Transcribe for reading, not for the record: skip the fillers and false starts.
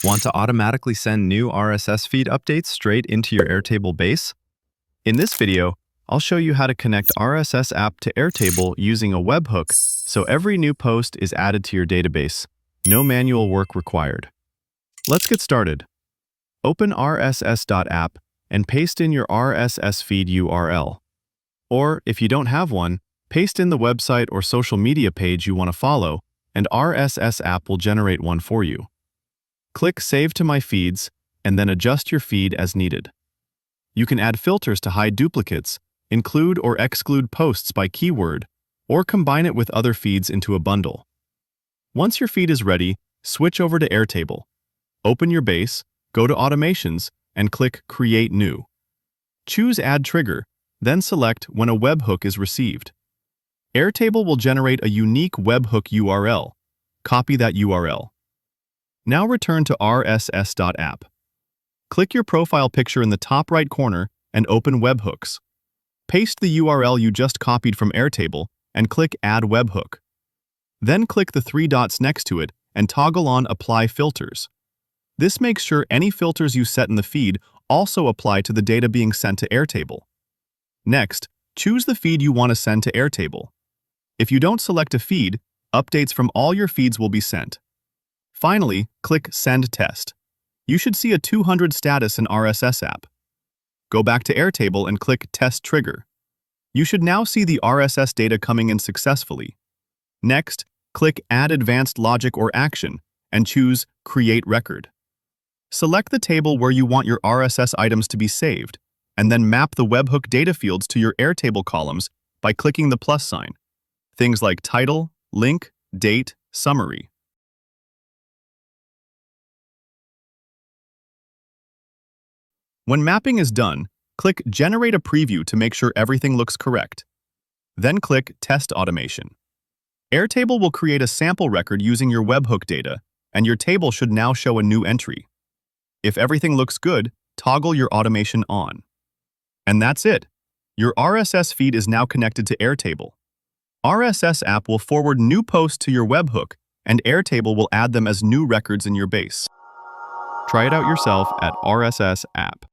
Want to automatically send new RSS feed updates straight into your Airtable base? In this video, I'll show you how to connect RSS app to Airtable using a webhook so every new post is added to your database. No manual work required. Let's get started. Open RSS.app and paste in your RSS feed URL. Or, if you don't have one, paste in the website or social media page you want to follow, and RSS app will generate one for you. Click Save to My Feeds, and then adjust your feed as needed. You can add filters to hide duplicates, include or exclude posts by keyword, or combine it with other feeds into a bundle. Once your feed is ready, switch over to Airtable. Open your base, go to Automations, and click Create New. Choose Add Trigger, then select when a webhook is received. Airtable will generate a unique webhook URL. Copy that URL. Now return to RSS.app. Click your profile picture in the top right corner and open Webhooks. Paste the URL you just copied from Airtable and click Add Webhook. Then click the three dots next to it and toggle on Apply Filters. This makes sure any filters you set in the feed also apply to the data being sent to Airtable. Next, choose the feed you want to send to Airtable. If you don't select a feed, updates from all your feeds will be sent. Finally, click Send Test. You should see a 200 status in RSS app. Go back to Airtable and click Test Trigger. You should now see the RSS data coming in successfully. Next, click Add Advanced Logic or Action and choose Create Record. Select the table where you want your RSS items to be saved, and then map the webhook data fields to your Airtable columns by clicking the plus sign. Things like title, link, date, summary. When mapping is done, click Generate a Preview to make sure everything looks correct. Then click Test Automation. Airtable will create a sample record using your webhook data, and your table should now show a new entry. If everything looks good, toggle your automation on. And that's it. Your RSS feed is now connected to Airtable. RSS app will forward new posts to your webhook, and Airtable will add them as new records in your base. Try it out yourself at RSS app.